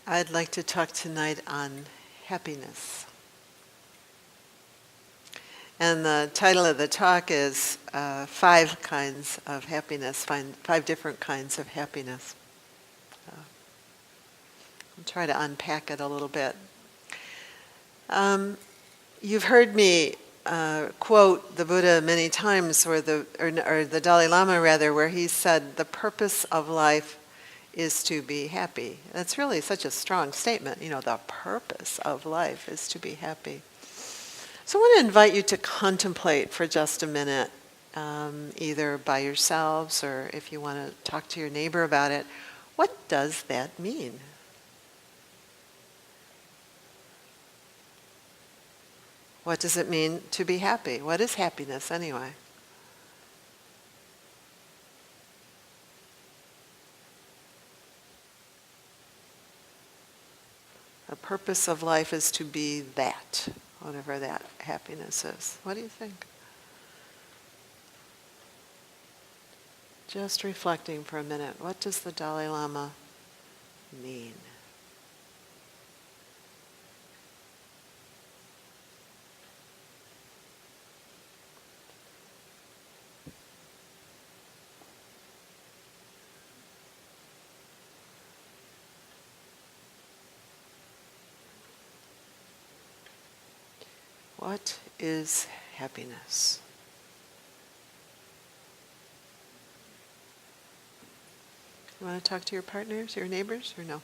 I'd like to talk tonight on happiness. And the title of the talk is Five Kinds of Happiness, five different kinds of happiness. I'll try to unpack it a little bit. You've heard me quote the Buddha many times, or the Dalai Lama rather, where he said the purpose of life is to be happy. That's really such a strong statement. The purpose of life is to be happy. So I want to invite you to contemplate for just a minute, either by yourselves or if you want to talk to your neighbor about it. What does that mean? What does it mean to be happy? What is happiness anyway? The purpose of life is to be that, whatever that happiness is. What do you think? Just reflecting for a minute. What does the Dalai Lama mean? What is happiness? You want to talk to your partners, your neighbors, or no?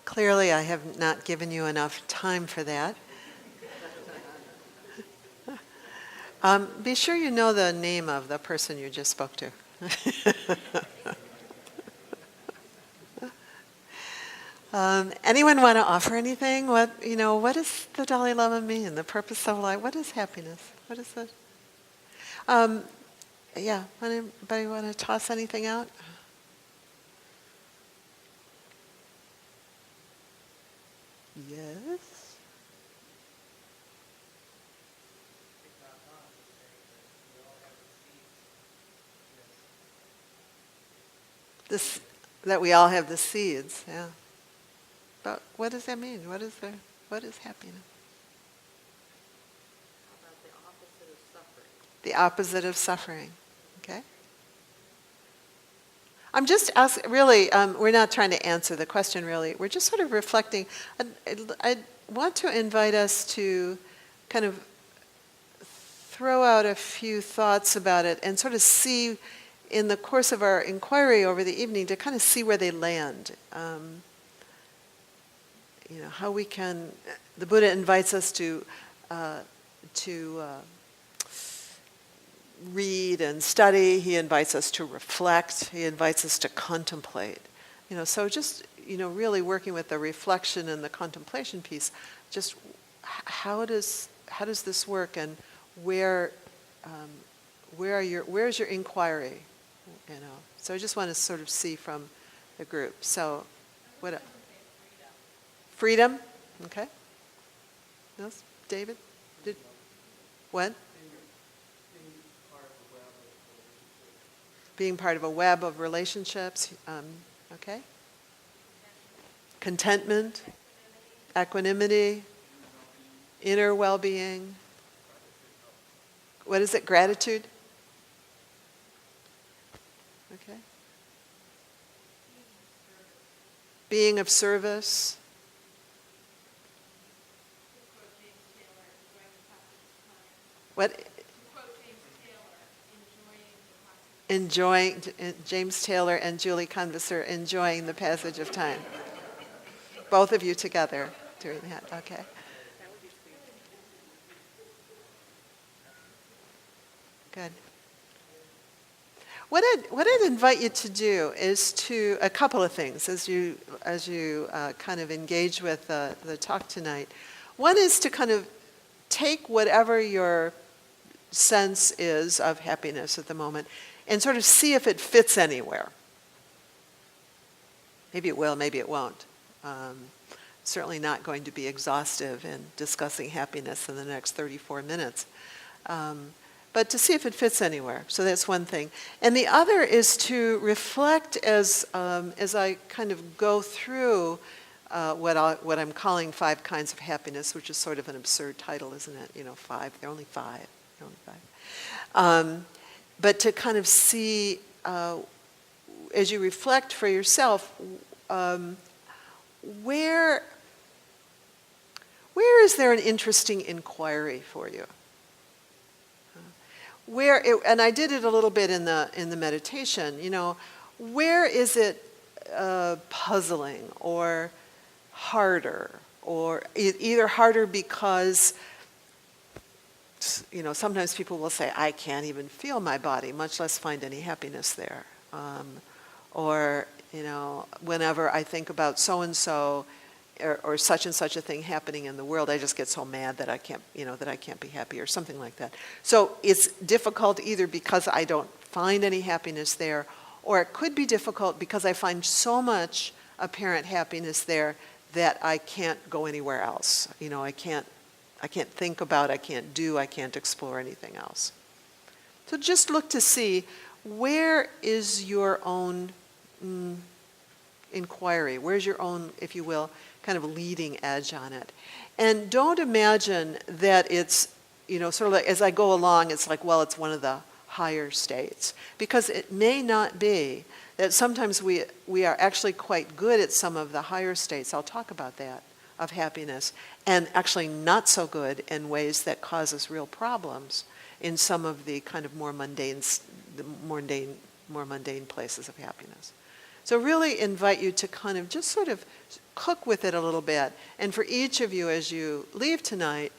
Clearly, I have not given you enough time for that. Be sure you know the name of the person you just spoke to. Anyone want to offer anything? What does the Dalai Lama mean? The purpose of life? What is happiness? What is it? Anybody want to toss anything out? Yes. That we all have the seeds, yeah. But what does that mean? What is happiness? How about the opposite of suffering? The opposite of suffering, okay? I'm just asking, really, we're not trying to answer the question really. We're just sort of reflecting. I want to invite us to kind of throw out a few thoughts about it and sort of see in the course of our inquiry over the evening to kind of see where they land. How we can, the Buddha invites us to read and study. He invites us to reflect. He invites us to contemplate. So just, really working with the reflection and the contemplation piece, just how does this work, and where's your inquiry? So I just want to sort of see from the group. So, what? Freedom. Okay. Yes, David. What? Being part of a web of relationships. Okay. Contentment, equanimity, inner well-being. What is it? Gratitude. Okay. Being of service. What? Enjoying, James Taylor and Julie Converser enjoying the passage of time. Both of you together doing that. Okay. Good. What I'd invite you to do is a couple of things as you kind of engage with the talk tonight. One is to kind of take whatever your sense is of happiness at the moment and sort of see if it fits anywhere. Maybe it will, maybe it won't. certainly not going to be exhaustive in discussing happiness in the next 34 minutes. But to see if it fits anywhere. So that's one thing. And the other is to reflect as I kind of go through what I'm calling 5 kinds of happiness, which is sort of an absurd title, isn't it? 5. They're only 5. They're only 5. But to kind of see, as you reflect for yourself, where is there an interesting inquiry for you? And I did it a little bit in the meditation. Where is it puzzling or harder, or either harder because sometimes people will say, I can't even feel my body, much less find any happiness there, or whenever I think about so and so or such and such a thing happening in the world, I just get so mad that I can't be happy, or something like that. So it's difficult either because I don't find any happiness there, or it could be difficult because I find so much apparent happiness there that I can't go anywhere else. I can't think about, I can't explore anything else. So just look to see, where is your own inquiry? Where's your own, if you will, kind of leading edge on it? And don't imagine that it's, sort of like as I go along, it's like, well, it's one of the higher states. Because it may not be. That sometimes we are actually quite good at some of the higher states, I'll talk about that, of happiness, and actually not so good in ways that cause us real problems in some of the kind of more mundane places of happiness. So really invite you to kind of just sort of cook with it a little bit, and for each of you as you leave tonight,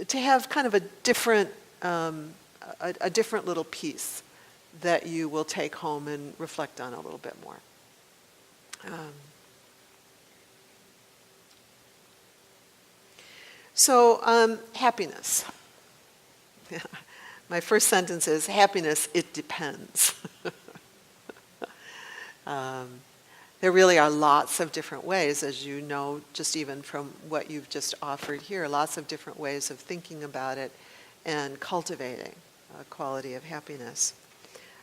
to have kind of a different little piece that you will take home and reflect on a little bit more. Happiness. My first sentence is, happiness, it depends. There really are lots of different ways, as you know, just even from what you've just offered here, lots of different ways of thinking about it and cultivating a quality of happiness.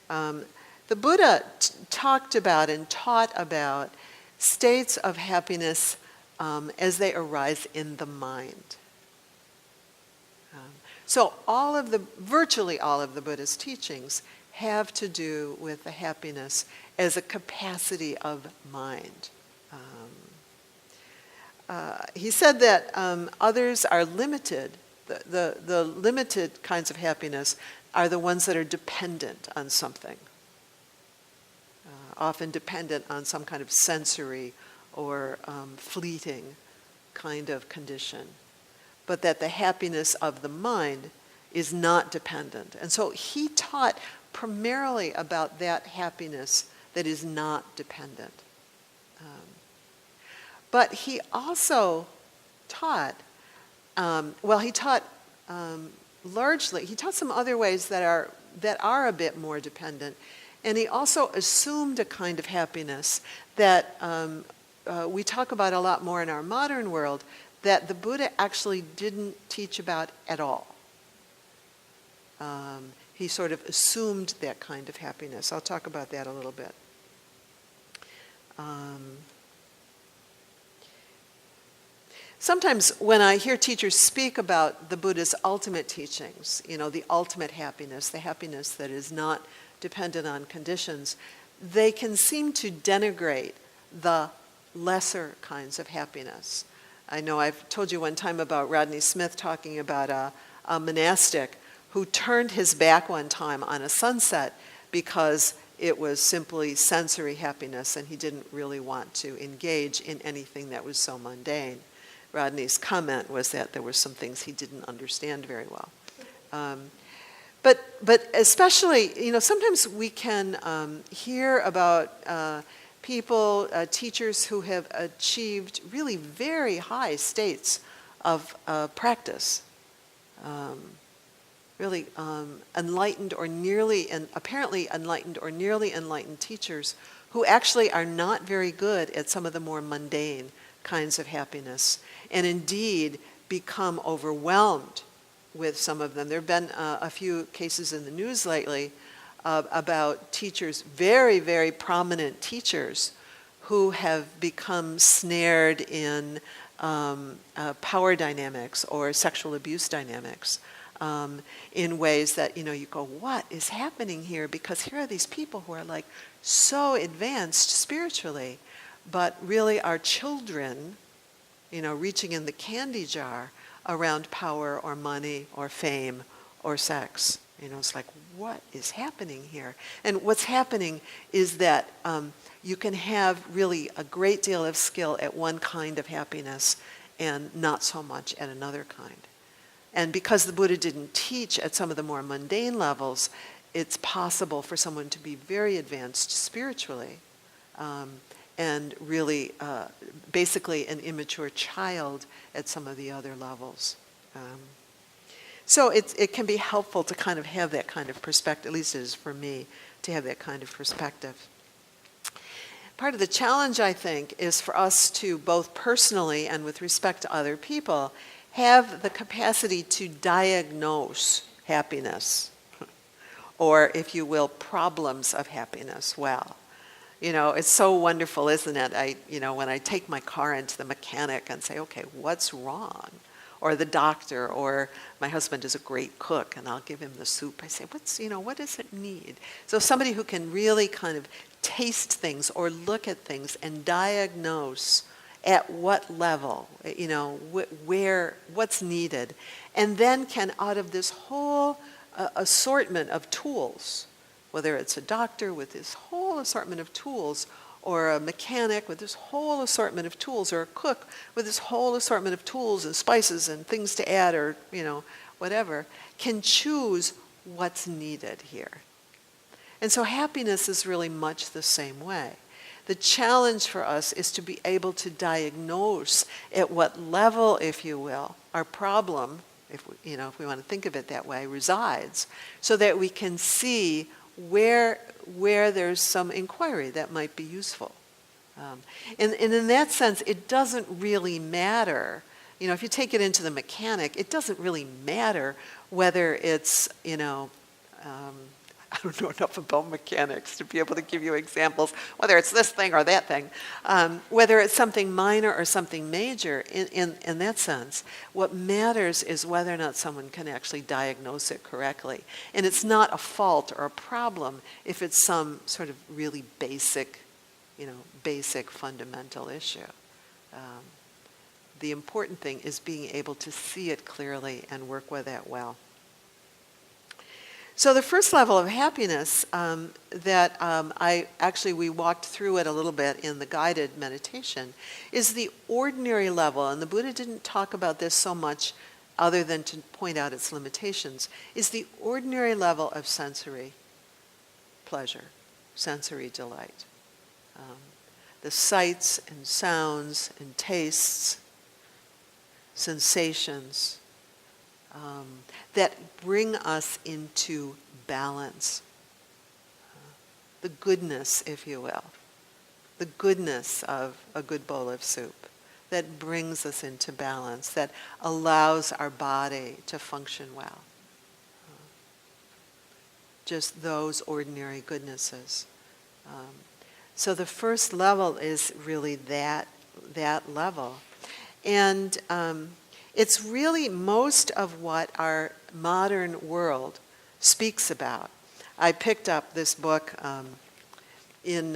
The Buddha talked about and taught about states of happiness as they arise in the mind. So virtually all of the Buddha's teachings have to do with the happiness as a capacity of mind. He said that others are limited. The limited kinds of happiness are the ones that are dependent on something, often dependent on some kind of sensory or fleeting kind of condition, but that the happiness of the mind is not dependent. And so he taught primarily about that happiness that is not dependent. But he also taught, largely, he taught some other ways that are a bit more dependent. And he also assumed a kind of happiness that we talk about a lot more in our modern world, that the Buddha actually didn't teach about at all. He sort of assumed that kind of happiness. I'll talk about that a little bit. Sometimes when I hear teachers speak about the Buddha's ultimate teachings, the ultimate happiness, the happiness that is not dependent on conditions, they can seem to denigrate the lesser kinds of happiness. I know I've told you one time about Rodney Smith talking about a monastic who turned his back one time on a sunset because it was simply sensory happiness and he didn't really want to engage in anything that was so mundane. Rodney's comment was that there were some things he didn't understand very well. But especially, sometimes we can hear about people, teachers who have achieved really very high states of practice, really enlightened or nearly, and apparently enlightened or nearly enlightened teachers who actually are not very good at some of the more mundane kinds of happiness, and indeed become overwhelmed with some of them. There have been a few cases in the news lately about teachers, very, very prominent teachers, who have become snared in power dynamics or sexual abuse dynamics in ways that, you go, what is happening here? Because here are these people who are like so advanced spiritually, but really are children, reaching in the candy jar around power or money or fame or sex. It's like, what is happening here? And what's happening is that you can have really a great deal of skill at one kind of happiness and not so much at another kind. And because the Buddha didn't teach at some of the more mundane levels, it's possible for someone to be very advanced spiritually and really basically an immature child at some of the other levels. So it can be helpful to kind of have that kind of perspective, at least it is for me, to have that kind of perspective. Part of the challenge, I think, is for us to, both personally and with respect to other people, have the capacity to diagnose happiness, or, if you will, problems of happiness well. It's so wonderful, isn't it? When I take my car into the mechanic and say, okay, what's wrong? Or the doctor, or my husband is a great cook, and I'll give him the soup. I say, what does it need? So somebody who can really kind of taste things or look at things and diagnose at what level, what's needed, and then can, out of this whole assortment of tools, whether it's a doctor with this whole assortment of tools, or a mechanic with this whole assortment of tools, or a cook with this whole assortment of tools and spices and things to add, or whatever, can choose what's needed here. And so happiness is really much the same way. The challenge for us is to be able to diagnose at what level, if you will, our problem, if we want to think of it that way, resides, so that we can see where there's some inquiry that might be useful. And in that sense, it doesn't really matter. If you take it into the mechanic, it doesn't really matter whether it's, I don't know enough about mechanics to be able to give you examples, whether it's this thing or that thing, whether it's something minor or something major in that sense. What matters is whether or not someone can actually diagnose it correctly. And it's not a fault or a problem if it's some sort of really basic fundamental issue. The important thing is being able to see it clearly and work with that well. So the first level of happiness that we walked through it a little bit in the guided meditation is the ordinary level, and the Buddha didn't talk about this so much other than to point out its limitations, is the ordinary level of sensory pleasure, sensory delight. The sights and sounds and tastes, sensations, that bring us into balance. The goodness, if you will, the goodness of a good bowl of soup that brings us into balance, that allows our body to function well. Just those ordinary goodnesses. So the first level is really that level. And it's really most of what our modern world speaks about. I picked up this book in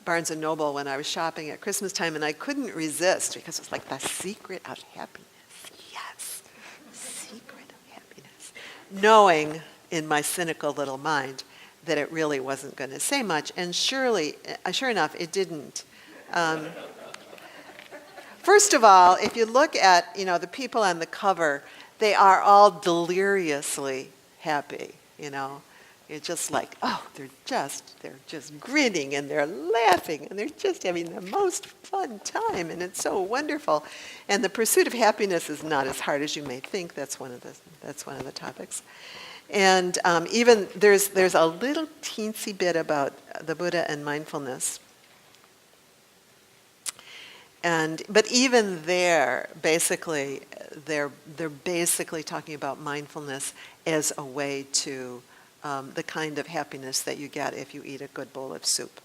Barnes & Noble when I was shopping at Christmas time, and I couldn't resist because it's like The Secret of Happiness. Yes, Secret of Happiness. Knowing in my cynical little mind that it really wasn't going to say much, and sure enough, it didn't. First of all, if you look at the people on the cover, they are all deliriously happy. You're just like, oh, they're just grinning and they're laughing and they're just having the most fun time, and it's so wonderful. And the pursuit of happiness is not as hard as you may think. That's one of the topics. And even there's a little teensy bit about the Buddha and mindfulness. But even there, basically, they're basically talking about mindfulness as a way to the kind of happiness that you get if you eat a good bowl of soup,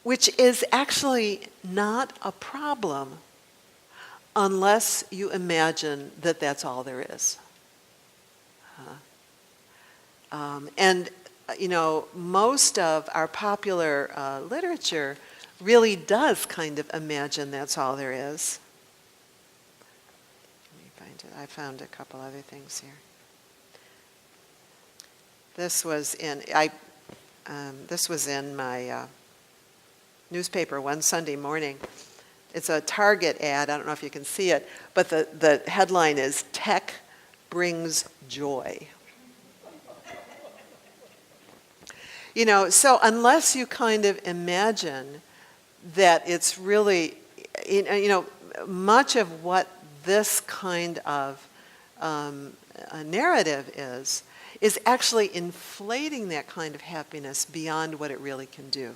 which is actually not a problem unless you imagine that that's all there is. And most of our popular literature really does kind of imagine that's all there is. Let me find it. I found a couple other things here. This was in my newspaper one Sunday morning. It's a Target ad. I don't know if you can see it, but the headline is "Tech Brings Joy." So unless you kind of imagine that it's really, much of what this kind of a narrative is actually inflating that kind of happiness beyond what it really can do.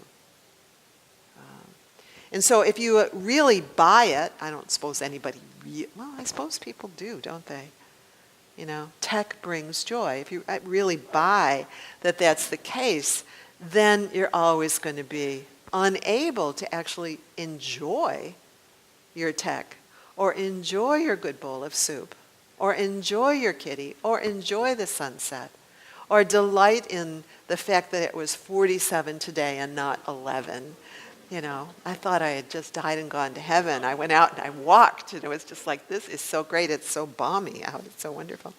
And so if you really buy it, I don't suppose anybody, I suppose people do, don't they? Tech brings joy. If you really buy that that's the case, then you're always going to be unable to actually enjoy your tech, or enjoy your good bowl of soup, or enjoy your kitty, or enjoy the sunset, or delight in the fact that it was 47 today and not 11. I thought I had just died and gone to heaven. I went out and I walked, and it was just like, this is so great. It's so balmy out. It's so wonderful.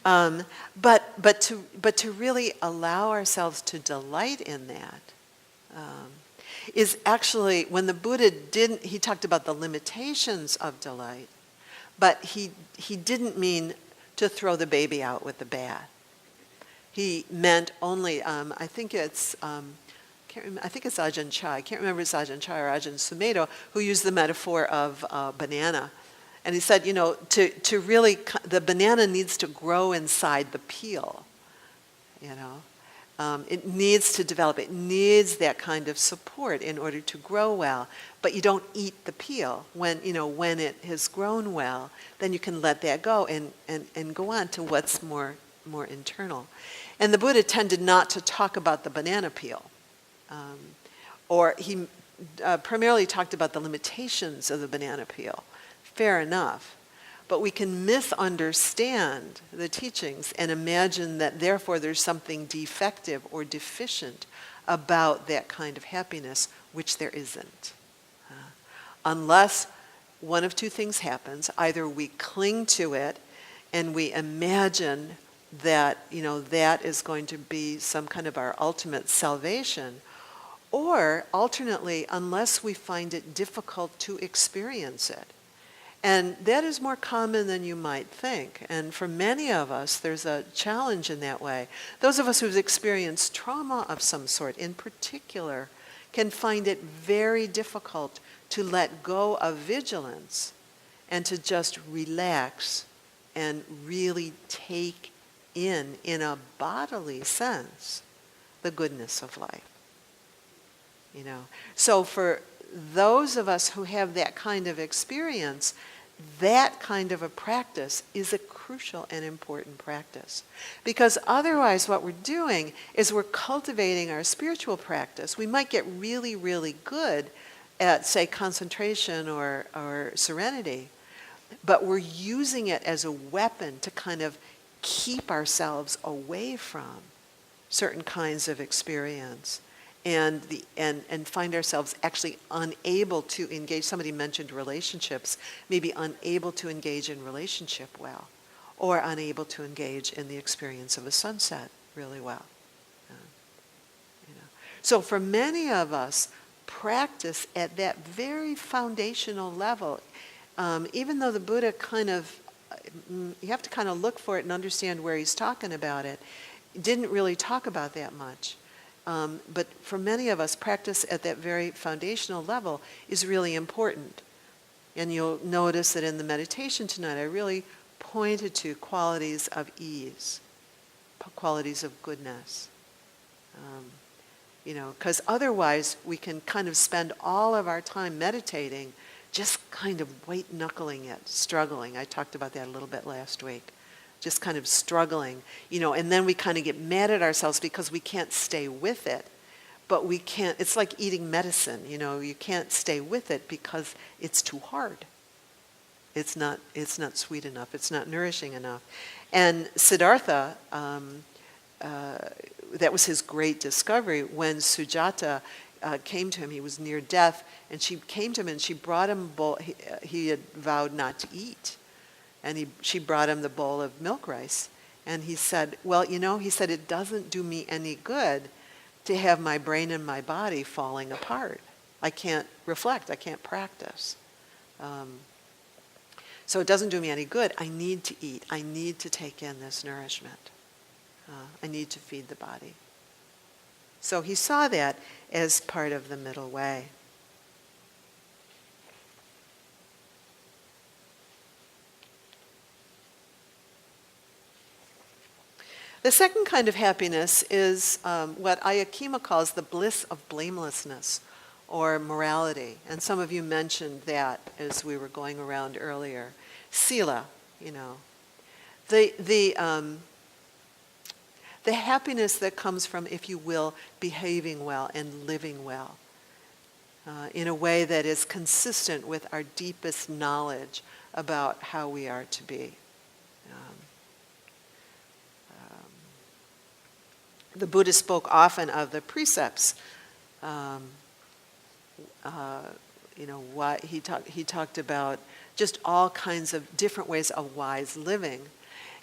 But to really allow ourselves to delight in that is actually, when the Buddha he talked about the limitations of delight, but he didn't mean to throw the baby out with the bath. He meant only, I think it's Ajahn Chah. I can't remember if it's Ajahn Chah or Ajahn Sumedho who used the metaphor of banana. And he said, to really, the banana needs to grow inside the peel. It needs to develop. It needs that kind of support in order to grow well. But you don't eat the peel. When it has grown well, then you can let that go and go on to what's more internal. And the Buddha tended not to talk about the banana peel. Or he primarily talked about the limitations of the banana peel. Fair enough. But we can misunderstand the teachings and imagine that therefore there's something defective or deficient about that kind of happiness, which there isn't. Unless one of two things happens. Either we cling to it and we imagine that, that is going to be some kind of our ultimate salvation, or alternately, unless we find it difficult to experience it. And that is more common than you might think. And for many of us, there's a challenge in that way. Those of us who've experienced trauma of some sort, in particular, can find it very difficult to let go of vigilance and to just relax and really take in a bodily sense, the goodness of life. So for those of us who have that kind of experience, that kind of a practice is a crucial and important practice. Because otherwise what we're doing is we're cultivating our spiritual practice. We might get really, really good at, say, concentration or serenity, but we're using it as a weapon to kind of keep ourselves away from certain kinds of experience. And find ourselves actually unable to engage. Somebody mentioned relationships, maybe unable to engage in relationship well, or unable to engage in the experience of a sunset really well. So for many of us, practice at that very foundational level, even though the Buddha you have to kind of look for it and understand where he's talking about it, didn't really talk about that much. But for many of us, practice at that very foundational level is really important. And you'll notice that in the meditation tonight, I really pointed to qualities of ease, qualities of goodness. because otherwise we can kind of spend all of our time meditating just kind of white-knuckling it, struggling. I talked about that a little bit last week. Just kind of struggling, and then we kind of get mad at ourselves because we can't stay with it. But we can't, it's like eating medicine, you can't stay with it because it's too hard. It's not sweet enough, it's not nourishing enough. And Siddhartha, that was his great discovery when Sujata came to him. He was near death, and she came to him and she brought him a bowl. He had vowed not to eat, and she brought him the bowl of milk rice. And he said, well, he said, it doesn't do me any good to have my brain and my body falling apart. I can't reflect, I can't practice. So it doesn't do me any good. I need to eat. I need to take in this nourishment. I need to feed the body. So he saw that as part of the middle way. The second kind of happiness is what Ayakima calls the bliss of blamelessness or morality. And some of you mentioned that as we were going around earlier. Sila, the happiness that comes from, if you will, behaving well and living well in a way that is consistent with our deepest knowledge about how we are to be. The Buddha spoke often of the precepts. What he talked about just all kinds of different ways of wise living.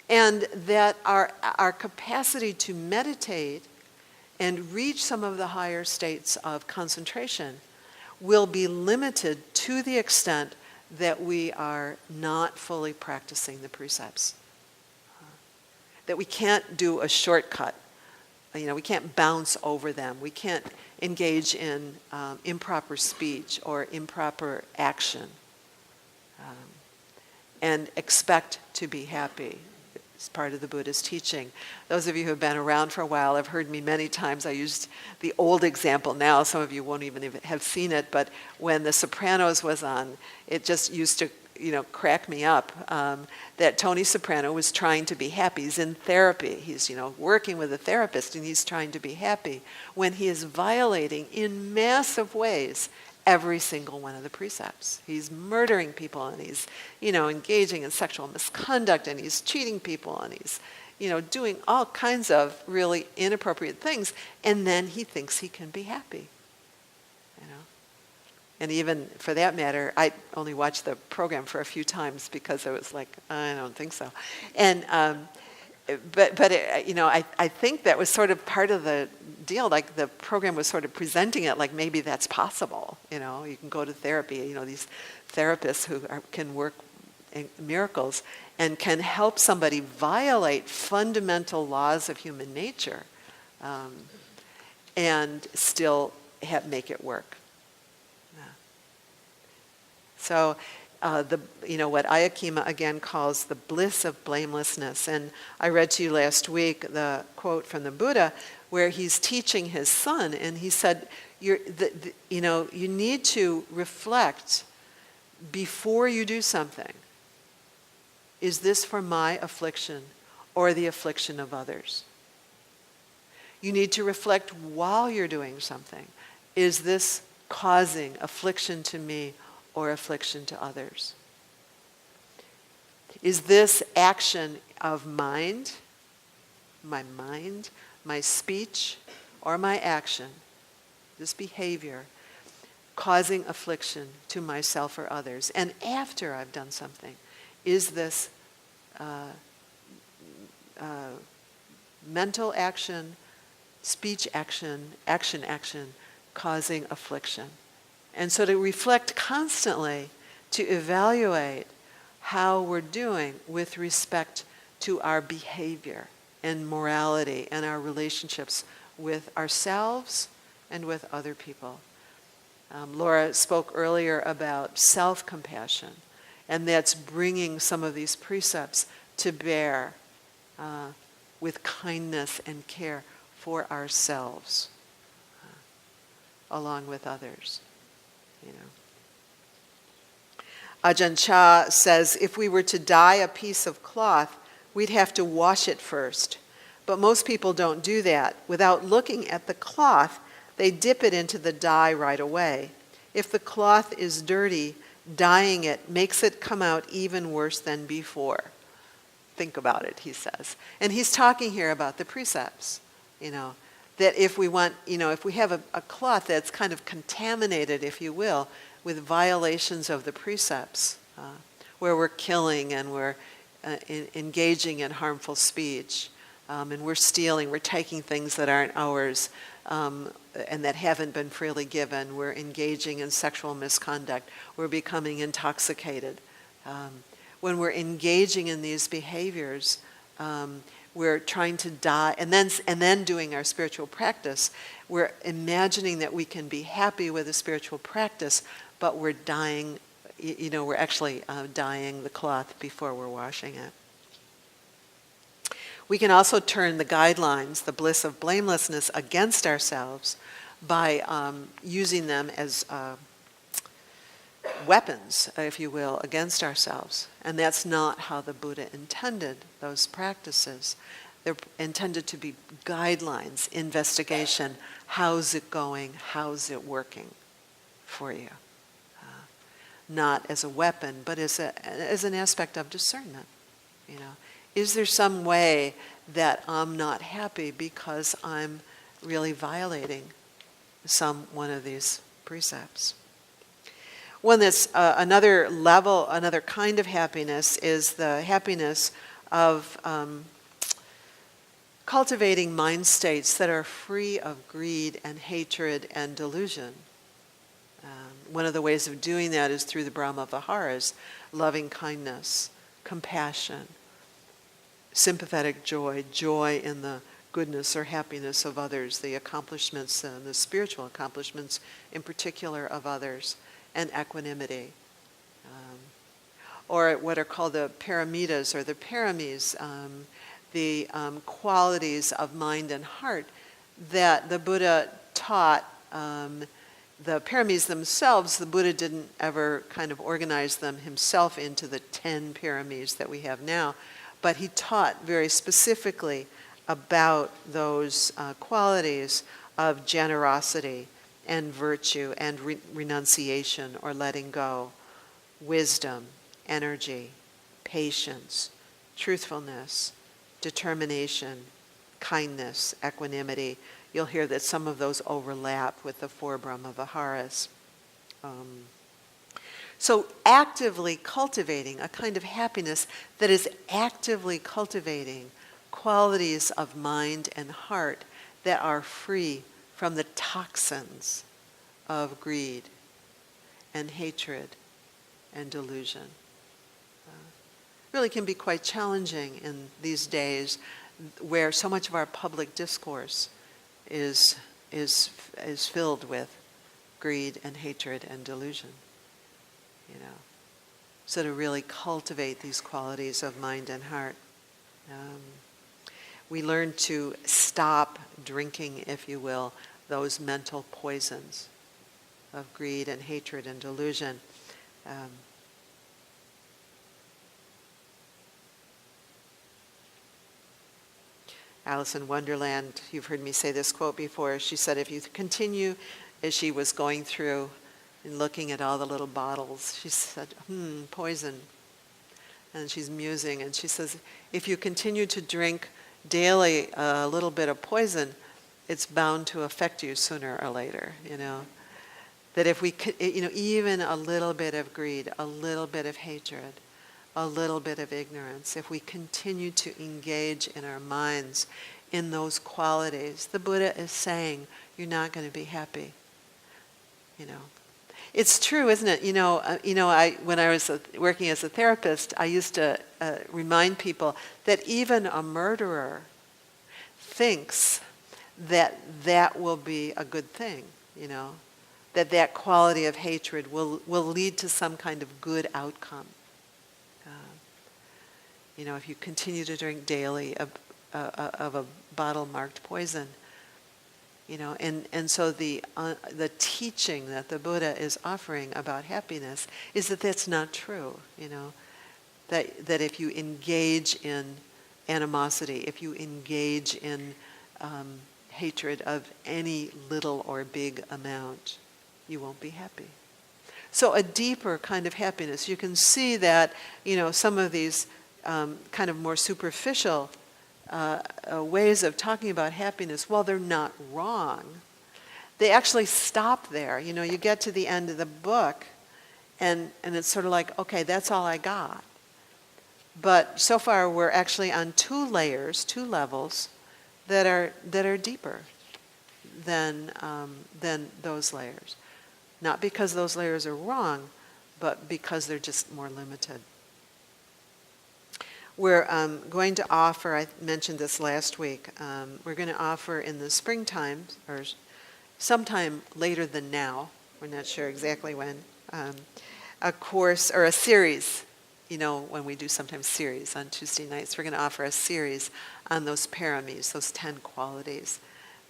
And that our capacity to meditate and reach some of the higher states of concentration will be limited to the extent that we are not fully practicing the precepts. That we can't do a shortcut. We can't bounce over them. We can't engage in improper speech or improper action and expect to be happy. It's part of the Buddha's teaching. Those of you who have been around for a while have heard me many times. I used the old example now. Some of you won't even have seen it, but when The Sopranos was on, it just used to crack me up that Tony Soprano was trying to be happy. He's in therapy. He's, working with a therapist, and he's trying to be happy when he is violating in massive ways every single one of the precepts. He's murdering people, and he's, engaging in sexual misconduct, and he's cheating people, and he's, doing all kinds of really inappropriate things, and then he thinks he can be happy. And even for that matter, I only watched the program for a few times because I was like, I don't think so. And but I think that was sort of part of the deal. Like the program was sort of presenting it like maybe that's possible. You can go to therapy. These therapists who can work in miracles and can help somebody violate fundamental laws of human nature, and still make it work. So, what Ayakima again calls the bliss of blamelessness. And I read to you last week the quote from the Buddha where he's teaching his son, and he said, you need to reflect before you do something. Is this for my affliction or the affliction of others? You need to reflect while you're doing something. Is this causing affliction to me or affliction to others? Is this action of my speech, or my action, this behavior, causing affliction to myself or others? And after I've done something, is this mental action, speech action, action, causing affliction? And so to reflect constantly, to evaluate how we're doing with respect to our behavior and morality and our relationships with ourselves and with other people. Laura spoke earlier about self-compassion, and that's bringing some of these precepts to bear with kindness and care for ourselves. along with others. You know. Ajahn Chah says, if we were to dye a piece of cloth, we'd have to wash it first. But most people don't do that. Without looking at the cloth, they dip it into the dye right away. If the cloth is dirty, dyeing it makes it come out even worse than before. Think about it, he says. And he's talking here about the precepts, that if we want, if we have a cloth that's kind of contaminated, if you will, with violations of the precepts, where we're killing and we're engaging in harmful speech, and we're stealing, we're taking things that aren't ours, and that haven't been freely given, we're engaging in sexual misconduct, we're becoming intoxicated. When we're engaging in these behaviors, we're trying to die, and then doing our spiritual practice, we're imagining that we can be happy with a spiritual practice, but we're dying, we're actually dyeing the cloth before we're washing it. We can also turn the guidelines, the bliss of blamelessness, against ourselves by using them as weapons, if you will, against ourselves. And that's not how the Buddha intended those practices. They're intended to be guidelines, investigation. How's it going? How's it working for you? Not as a weapon, but as an aspect of discernment. Is there some way that I'm not happy because I'm really violating one of these precepts? One that's another level, another kind of happiness is the happiness of cultivating mind states that are free of greed and hatred and delusion. One of the ways of doing that is through the Brahma Viharas: loving kindness, compassion, sympathetic joy, joy in the goodness or happiness of others, the accomplishments and the spiritual accomplishments in particular of others, and equanimity. Or what are called the paramitas or the paramis, the qualities of mind and heart that the Buddha taught. The paramis themselves, the Buddha didn't ever kind of organize them himself into the 10 paramis that we have now, but he taught very specifically about those qualities of generosity and virtue and renunciation or letting go, wisdom, energy, patience, truthfulness, determination, kindness, equanimity. You'll hear that some of those overlap with the 4 Brahma Viharas. So actively cultivating a kind of happiness that is actively cultivating qualities of mind and heart that are free from the toxins of greed and hatred and delusion. Really can be quite challenging in these days where so much of our public discourse is filled with greed and hatred and delusion. So to really cultivate these qualities of mind and heart. We learn to stop drinking, if you will, those mental poisons of greed and hatred and delusion. Alice in Wonderland, you've heard me say this quote before. She said, if you continue, as she was going through and looking at all the little bottles, she said, poison. And she's musing, and she says, if you continue to drink daily a little bit of poison, it's bound to affect you sooner or later, That if we, even a little bit of greed, a little bit of hatred, a little bit of ignorance, if we continue to engage in our minds in those qualities, the Buddha is saying, you're not going to be happy. It's true, isn't it? When I was working as a therapist, I used to remind people that even a murderer thinks that will be a good thing, that quality of hatred will lead to some kind of good outcome. If you continue to drink daily of a bottle marked poison, And so the teaching that the Buddha is offering about happiness is that that's not true, that if you engage in animosity, if you engage in hatred of any little or big amount, you won't be happy. So a deeper kind of happiness. You can see that, some of these kind of more superficial ways of talking about happiness, while they're not wrong, they actually stop there. You get to the end of the book, and it's sort of like, okay, that's all I got. But so far, we're actually on two levels that are deeper than those layers. Not because those layers are wrong, but because they're just more limited. We're going to offer, I mentioned this last week, we're going to offer in the springtime, or sometime later than now, we're not sure exactly when, a course or a series. When we do sometimes series on Tuesday nights, we're going to offer a series on those paramis, those 10 qualities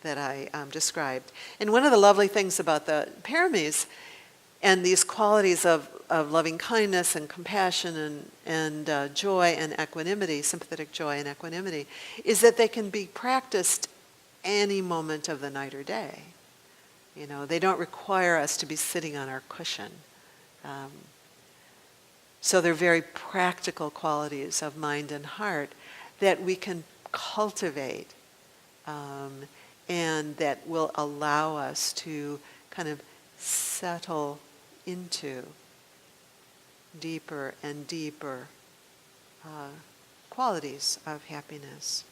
that I described. And one of the lovely things about the paramis and these qualities of loving kindness and compassion and joy and equanimity, sympathetic joy and equanimity, is that they can be practiced any moment of the night or day. They don't require us to be sitting on our cushion. So they're very practical qualities of mind and heart that we can cultivate and that will allow us to kind of settle into deeper and deeper qualities of happiness.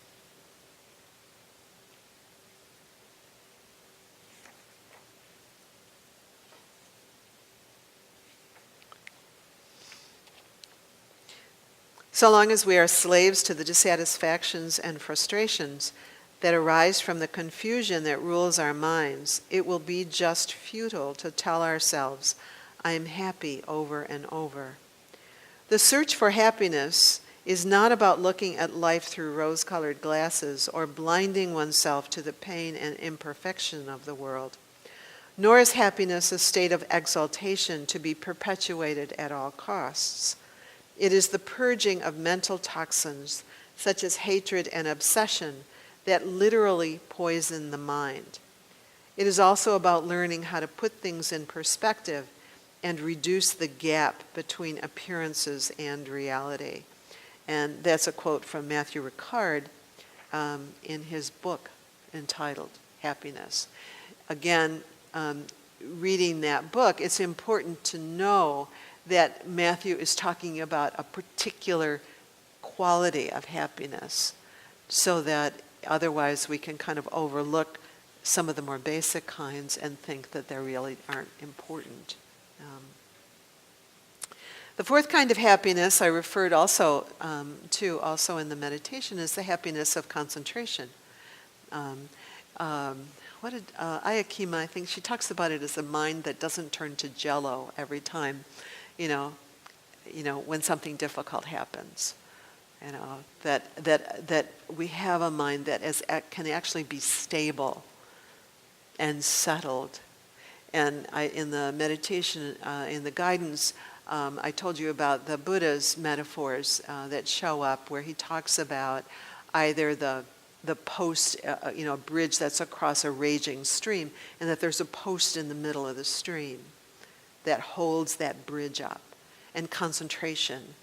So long as we are slaves to the dissatisfactions and frustrations that arise from the confusion that rules our minds, it will be just futile to tell ourselves, I am happy over and over. The search for happiness is not about looking at life through rose-colored glasses or blinding oneself to the pain and imperfection of the world. Nor is happiness a state of exaltation to be perpetuated at all costs. It is the purging of mental toxins, such as hatred and obsession, that literally poison the mind. It is also about learning how to put things in perspective and reduce the gap between appearances and reality. And that's a quote from Matthew Ricard in his book entitled Happiness. Again, reading that book, it's important to know that Matthew is talking about a particular quality of happiness, so that otherwise we can kind of overlook some of the more basic kinds and think that they really aren't important. The fourth kind of happiness I referred also to in the meditation is the happiness of concentration. What did Ayakima, I think she talks about it as a mind that doesn't turn to jello every time, when something difficult happens. That we have a mind that can actually be stable and settled. And in the meditation, in the guidance, I told you about the Buddha's metaphors that show up, where he talks about either the post, a bridge that's across a raging stream, and that there's a post in the middle of the stream that holds that bridge up, and concentration,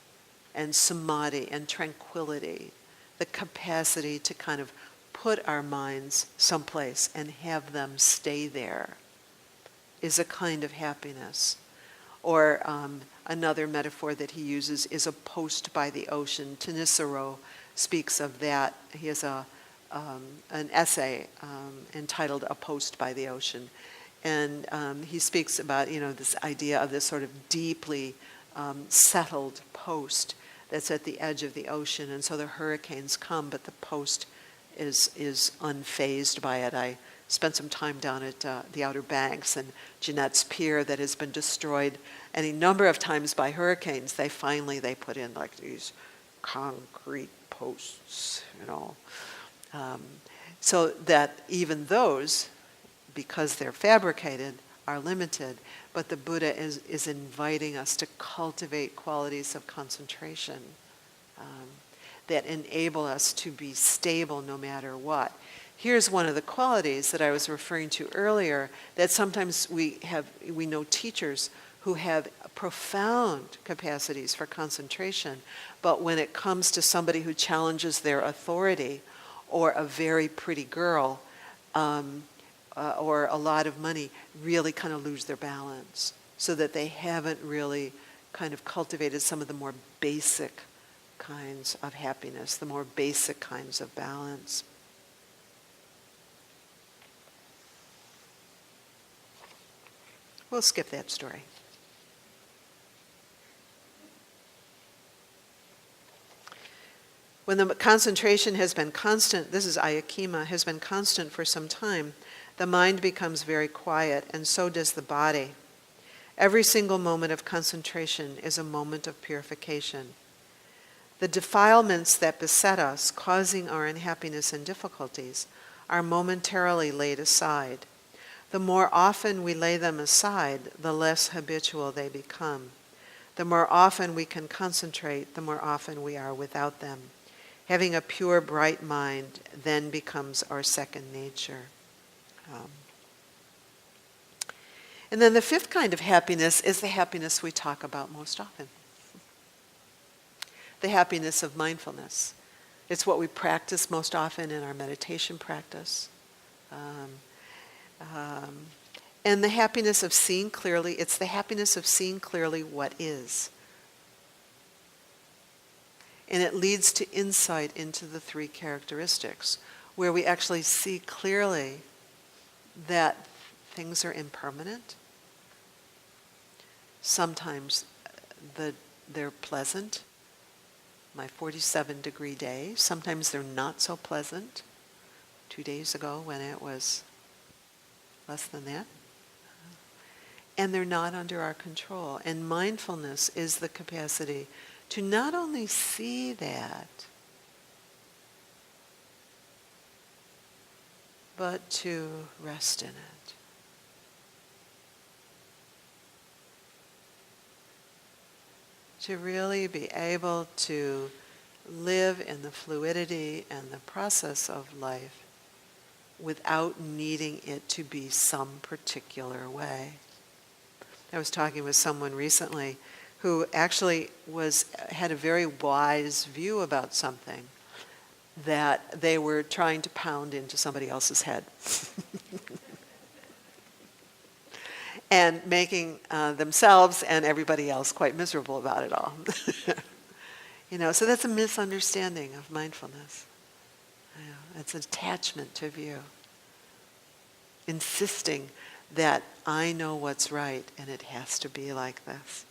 and samadhi, and tranquility, the capacity to kind of put our minds someplace and have them stay there, is a kind of happiness. Or another metaphor that he uses is a post by the ocean. Thanissaro speaks of that. He has an essay entitled A Post by the Ocean. And he speaks about, this idea of this sort of deeply settled post that's at the edge of the ocean. And so the hurricanes come, but the post is unfazed by it. I spent some time down at the Outer Banks and Jeanette's Pier that has been destroyed any number of times by hurricanes. They put in like these concrete posts, so that even those because they're fabricated, are limited. But the Buddha is inviting us to cultivate qualities of concentration that enable us to be stable no matter what. Here's one of the qualities that I was referring to earlier, that sometimes we know teachers who have profound capacities for concentration, but when it comes to somebody who challenges their authority, or a very pretty girl, or a lot of money, really kind of lose their balance, so that they haven't really kind of cultivated some of the more basic kinds of happiness, the more basic kinds of balance. We'll skip that story. When the concentration has been constant, this is ayakima, has been constant for some time, the mind becomes very quiet, and so does the body. Every single moment of concentration is a moment of purification. The defilements that beset us, causing our unhappiness and difficulties, are momentarily laid aside. The more often we lay them aside, the less habitual they become. The more often we can concentrate, the more often we are without them. Having a pure, bright mind then becomes our second nature. And then the fifth kind of happiness is the happiness we talk about most often. The happiness of mindfulness. It's what we practice most often in our meditation practice. And the happiness of seeing clearly, it's the happiness of seeing clearly what is. And it leads to insight into the three characteristics, where we actually see clearly that things are impermanent. Sometimes they're pleasant. My 47-degree day. Sometimes they're not so pleasant. 2 days ago when it was less than that. And they're not under our control. And mindfulness is the capacity to not only see that, but to rest in it. To really be able to live in the fluidity and the process of life without needing it to be some particular way. I was talking with someone recently who actually had a very wise view about something that they were trying to pound into somebody else's head. And making themselves and everybody else quite miserable about it all. So that's a misunderstanding of mindfulness. It's attachment to view. Insisting that I know what's right and it has to be like this.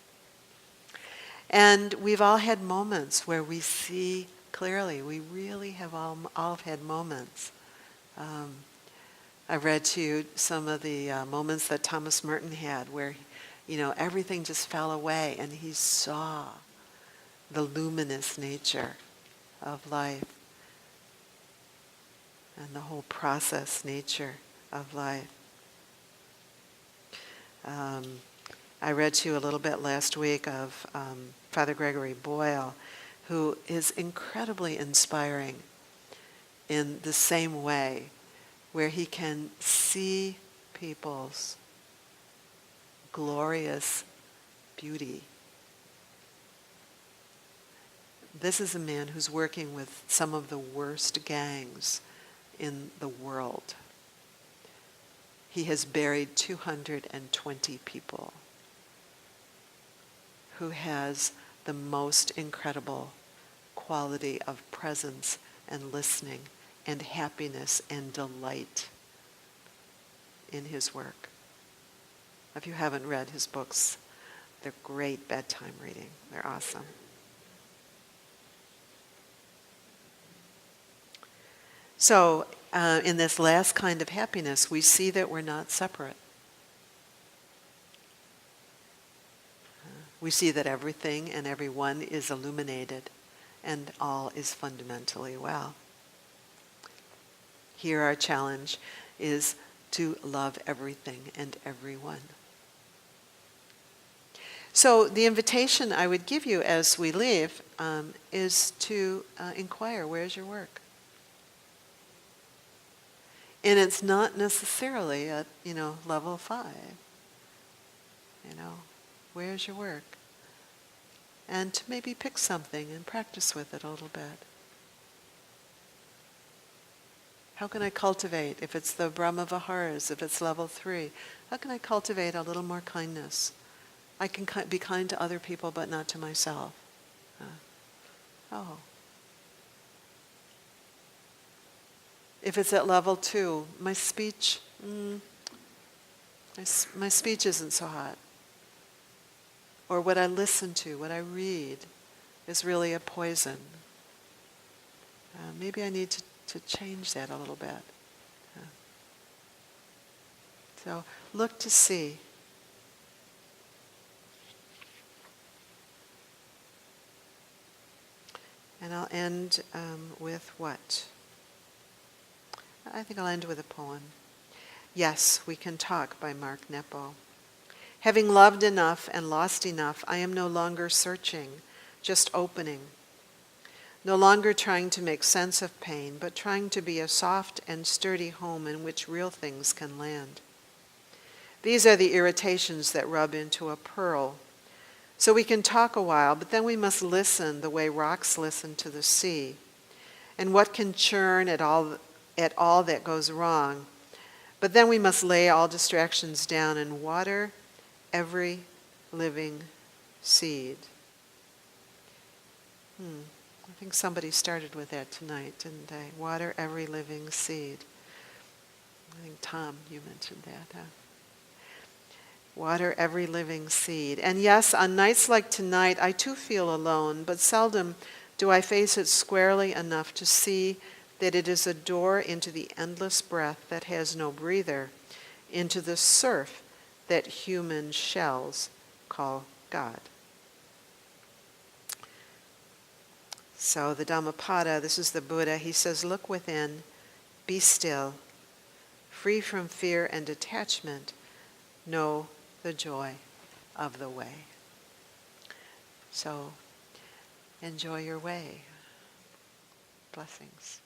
And we've all had moments where we see clearly. We really have all had moments. I read to you some of the moments that Thomas Merton had where, everything just fell away and he saw the luminous nature of life and the whole process nature of life. I read to you a little bit last week of Father Gregory Boyle, who is incredibly inspiring in the same way, where he can see people's glorious beauty. This is a man who's working with some of the worst gangs in the world. He has buried 220 people, who has the most incredible quality of presence and listening and happiness and delight in his work. If you haven't read his books, they're great bedtime reading. They're awesome. So, in this last kind of happiness, we see that we're not separate. We see that everything and everyone is illuminated and all is fundamentally well. Here our challenge is to love everything and everyone. So the invitation I would give you as we leave is to inquire, where's your work? And it's not necessarily at, level 5. Where's your work? And to maybe pick something and practice with it a little bit. How can I cultivate, if it's the Brahma Viharas, if it's level 3, how can I cultivate a little more kindness? I can be kind to other people, but not to myself. If it's at level 2, my speech, my speech isn't so hot. Or what I listen to, what I read, is really a poison. Maybe I need to change that a little bit. So look to see. And I'll end with what? I think I'll end with a poem. Yes, We Can Talk by Mark Nepo. Having loved enough and lost enough, I am no longer searching, just opening. No longer trying to make sense of pain, but trying to be a soft and sturdy home in which real things can land. These are the irritations that rub into a pearl. So we can talk a while, but then we must listen the way rocks listen to the sea. And what can churn at all that goes wrong. But then we must lay all distractions down and water every living seed. I think somebody started with that tonight, didn't they? Water every living seed. I think Tom, you mentioned that, huh? Water every living seed. And yes, on nights like tonight, I too feel alone, but seldom do I face it squarely enough to see that it is a door into the endless breath that has no breather, into the surf that human shells call God. So the Dhammapada, this is the Buddha, he says, look within, be still, free from fear and attachment, know the joy of the way. So enjoy your way. Blessings.